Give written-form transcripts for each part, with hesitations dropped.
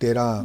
13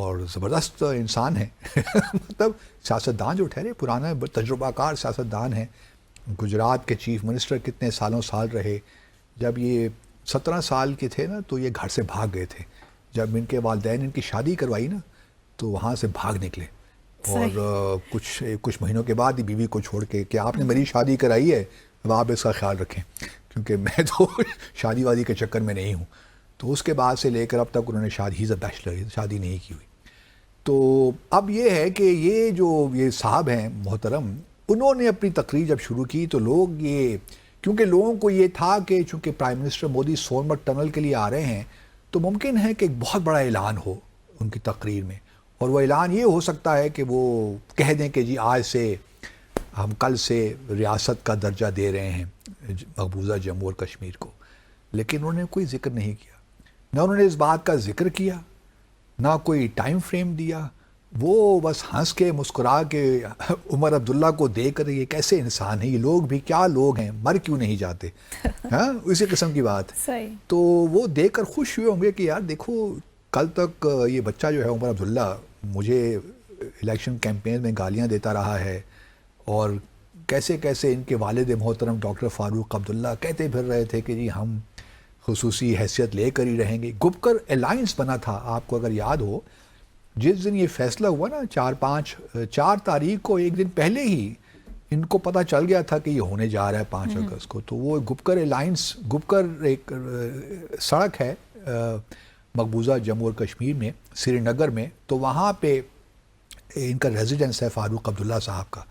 اور زبردست انسان ہیں مطلب سیاستدان جو ٹھہرے پرانا تجربہ کار سیاستدان ہیں. گجرات کے چیف منسٹر کتنے سالوں سال رہے. جب یہ 17 سال کے تھے نا تو یہ گھر سے بھاگ گئے تھے. جب ان کے والدین ان کی شادی کروائی نا تو وہاں سے بھاگ نکلے, اور کچھ مہینوں کے بعد ہی بیوی کو چھوڑ کے کہ آپ نے میری شادی کرائی ہے, اب آپ اس کا خیال رکھیں کیونکہ میں تو شادی وادی کے چکر میں نہیں ہوں. تو اس کے بعد سے لے کر اب تک انہوں نے شادی نہیں کی ہوئی. تو اب یہ ہے کہ یہ صاحب ہیں محترم, انہوں نے اپنی تقریر جب شروع کی تو لوگ کیونکہ لوگوں کو یہ تھا کہ چونکہ prime minister Modi Sonamarg tunnel کے لیے آ رہے ہیں تو ممکن ہے کہ ایک بہت بڑا اعلان ہو ان کی تقریر میں, اور وہ اعلان یہ ہو سکتا ہے کہ وہ کہہ دیں کہ جی آج سے ہم کل سے ریاست کا درجہ دے رہے ہیں مقبوضہ جموں اور کشمیر کو. لیکن انہوں نے کوئی ذکر نہیں کیا, نہ انہوں نے اس بات کا ذکر کیا, نہ کوئی ٹائم فریم دیا. وہ بس ہنس کے مسکرا کے عمر عبداللہ کو دے کر یہ کیسے انسان ہیں, یہ لوگ بھی کیا لوگ ہیں, مر کیوں نہیں جاتے, ہاں اسی قسم کی بات. تو وہ دیکھ کر خوش ہوئے ہوں گے کہ یار دیکھو کل تک یہ بچہ جو ہے عمر عبداللہ مجھے الیکشن کیمپین میں گالیاں دیتا رہا ہے, اور کیسے کیسے ان کے والد محترم ڈاکٹر فاروق عبداللہ کہتے پھر رہے تھے کہ جی ہم خصوصی حیثیت لے کر ہی رہیں گے. گپکر الائنس بنا تھا, آپ کو اگر یاد ہو جس دن یہ فیصلہ ہوا نا 4 تاریخ کو, ایک دن پہلے ہی ان کو پتہ چل گیا تھا کہ یہ ہونے جا رہا ہے 5 اگست کو. تو وہ گپکر الائنس, گپکر ایک سڑک ہے مقبوضہ جموں اور کشمیر میں سری نگر میں, تو وہاں پہ ان کا ریزیڈنس ہے فاروق عبداللہ صاحب کا.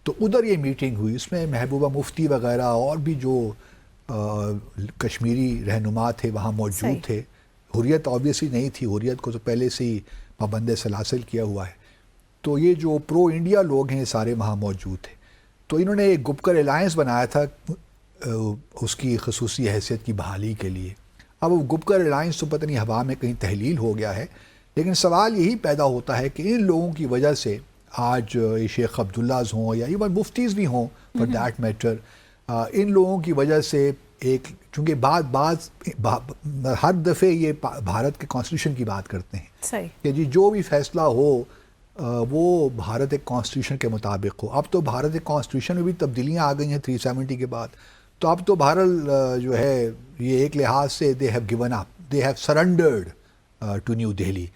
تو ادھر یہ میٹنگ ہوئی, اس میں محبوبہ مفتی وغیرہ اور بھی جو کشمیری رہنما تھے وہاں موجود تھے. حریت آبویسلی نہیں تھی, حریت کو تو پہلے سے ہی پابند سلاسل کیا ہوا ہے. تو یہ جو پرو انڈیا لوگ ہیں سارے وہاں موجود تھے. تو انہوں نے ایک گپکر الائنس بنایا تھا اس کی خصوصی حیثیت کی بحالی کے لیے. اب وہ گپکر الائنس تو پتہ نہیں ہوا میں کہیں تحلیل ہو گیا ہے, لیکن سوال یہی پیدا ہوتا ہے کہ ان لوگوں کی وجہ سے آج شیخ عبداللہز ہوں یا ایون مفتیز بھی ہوں فار دیٹ میٹر, ان لوگوں کی وجہ سے ایک چونکہ بعض ہر دفعے یہ بھارت کے کانسٹیٹیوشن کی بات کرتے ہیں کہ جی جو بھی فیصلہ ہو وہ بھارت ایک کانسٹیٹیوشن کے مطابق ہو. اب تو بھارت ایک کانسٹیٹیوشن میں بھی تبدیلیاں آ گئی ہیں 370 کے بعد. تو اب تو بہرحال جو ہے یہ ایک لحاظ سے they have given up, they have surrendered to New Delhi.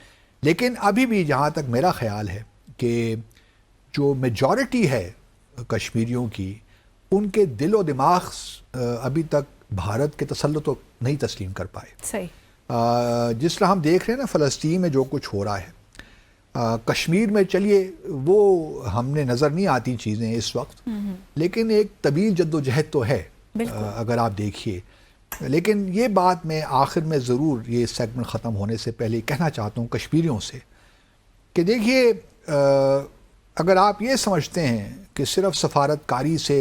لیکن ابھی بھی جہاں تک میرا خیال ہے کہ جو میجورٹی ہے کشمیریوں کی, ان کے دل و دماغ ابھی تک بھارت کے تسلط کو نہیں تسلیم کر پائے. جس طرح ہم دیکھ رہے ہیں نا فلسطین میں جو کچھ ہو رہا ہے, کشمیر میں چلیے وہ ہم نے نظر نہیں آتی چیزیں اس وقت, لیکن ایک طویل جد و جہد تو ہے اگر آپ دیکھیے. لیکن یہ بات میں آخر میں ضرور یہ سیگمنٹ ختم ہونے سے پہلے کہنا چاہتا ہوں کشمیریوں سے کہ دیکھیے اگر آپ یہ سمجھتے ہیں کہ صرف سفارت کاری سے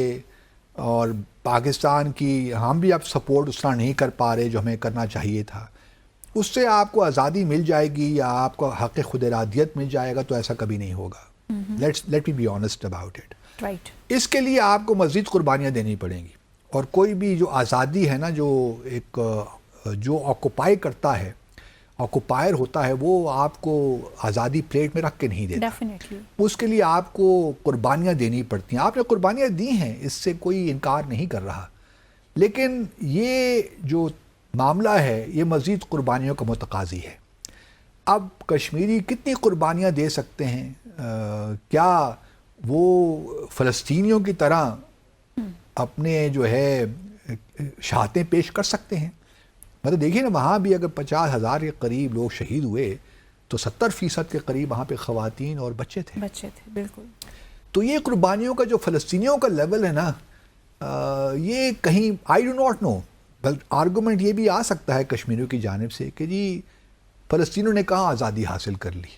اور پاکستان کی ہم بھی اب سپورٹ اس طرح نہیں کر پا رہے جو ہمیں کرنا چاہیے تھا, اس سے آپ کو آزادی مل جائے گی یا آپ کو حق خود ارادیت مل جائے گا, تو ایسا کبھی نہیں ہوگا. Let me be honest about it. اس کے لیے آپ کو مزید قربانیاں دینی پڑیں گی, اور کوئی بھی جو آزادی ہے نا جو آکوپائی کرتا ہے, آکوپائر ہوتا ہے, وہ آپ کو آزادی پلیٹ میں رکھ کے نہیں دیتا. اس کے لیے آپ کو قربانیاں دینی پڑتی ہیں. آپ نے قربانیاں دی ہیں, اس سے کوئی انکار نہیں کر رہا, لیکن یہ جو معاملہ ہے یہ مزید قربانیوں کا متقاضی ہے. اب کشمیری کتنی قربانیاں دے سکتے ہیں؟ کیا وہ فلسطینیوں کی طرح اپنے جو ہے شہادتیں پیش کر سکتے ہیں؟ مطلب دیکھیے نا وہاں بھی اگر 50,000 کے قریب لوگ شہید ہوئے تو 70% کے قریب وہاں پہ خواتین اور بچے تھے. بالکل. تو یہ قربانیوں کا جو فلسطینیوں کا لیول ہے نا, یہ کہیں I do not know, argument یہ بھی آ سکتا ہے کشمیریوں کی جانب سے کہ جی فلسطینیوں نے کہاں آزادی حاصل کر لی,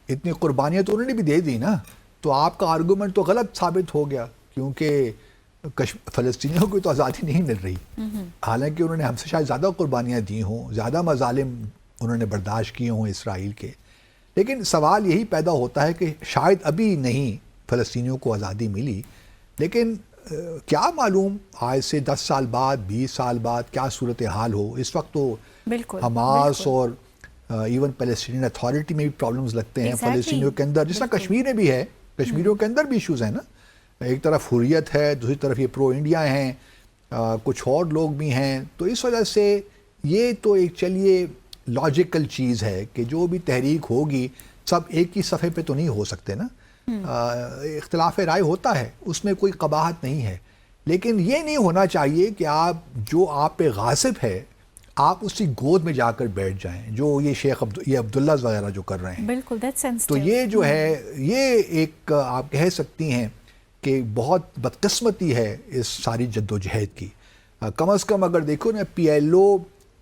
اتنی قربانیاں تو انہوں نے بھی دے دی نا. تو آپ کا آرگومنٹ تو غلط ثابت ہو گیا, کیونکہ فلسطینیوں کو تو آزادی نہیں مل رہی, حالانکہ انہوں نے ہم سے شاید زیادہ قربانیاں دی ہوں, زیادہ مظالم انہوں نے برداشت کیے ہوں اسرائیل کے. لیکن سوال یہی پیدا ہوتا ہے کہ شاید ابھی نہیں فلسطینیوں کو آزادی ملی, لیکن کیا معلوم آج سے 10 سال بعد 20 سال بعد کیا صورتحال ہو. اس وقت تو حماس اور ایون پیلسٹینین اتھارٹی میں بھی پرابلمز لگتے ہیں Exactly. فلسطینیوں کے اندر، جس طرح کشمیر میں بھی ہے، کشمیریوں کے اندر بھی ایشوز ہیں نا، ایک طرف حریت ہے، دوسری طرف یہ پرو انڈیا ہیں، کچھ اور لوگ بھی ہیں، تو اس وجہ سے یہ تو ایک چلیے لاجیکل چیز ہے کہ جو بھی تحریک ہوگی سب ایک ہی صفحے پہ تو نہیں ہو سکتے نا، اختلاف رائے ہوتا ہے، اس میں کوئی قباحت نہیں ہے، لیکن یہ نہیں ہونا چاہیے کہ جو آپ پہ غاصب ہے آپ اسی گود میں جا کر بیٹھ جائیں، جو یہ یہ عبداللہ وغیرہ جو کر رہے ہیں، بالکل تو یہ جو ہے یہ ایک آپ کہہ سکتی ہیں کہ بہت بدقسمتی ہے اس ساری جد و جہد کی. کم از کم اگر دیکھو نا پی ایل او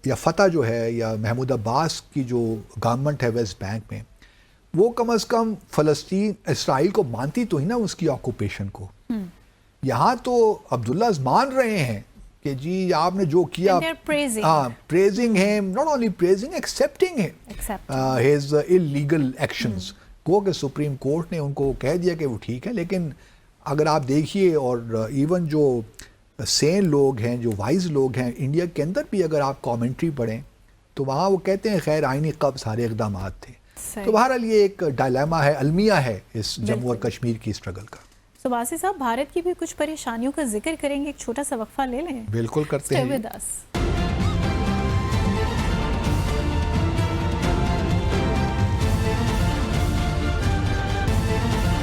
یا فتح جو ہے یا محمود عباس کی جو گورنمنٹ ہے ویسٹ بینک میں، وہ کم از کم فلسطین اسرائیل کو مانتی تو ہی نا اس کی آکوپیشن کو. یہاں تو عبداللہ مان رہے ہیں کہ جی آپ نے جو کیا، praising him, not only praising, accepting his illegal actions. گو کہ سپریم کورٹ نے ان کو کہہ دیا کہ وہ ٹھیک ہے، لیکن اگر آپ دیکھیے اور ایون جو سین لوگ ہیں، جو وائز لوگ ہیں انڈیا کے اندر بھی، اگر آپ کامنٹری پڑھیں تو وہاں وہ کہتے ہیں غیر آئینی قبض سارے اقدامات تھے. تو بہرحال یہ ایک ڈائلیما ہے، المیہ ہے اس جموں اور کشمیر کی اسٹرگل کا. تو باسی صاحب بھارت کی بھی کچھ پریشانیوں کا ذکر کریں گے، ایک چھوٹا سا وقفہ لے لیں. بالکل کرتے ہیں.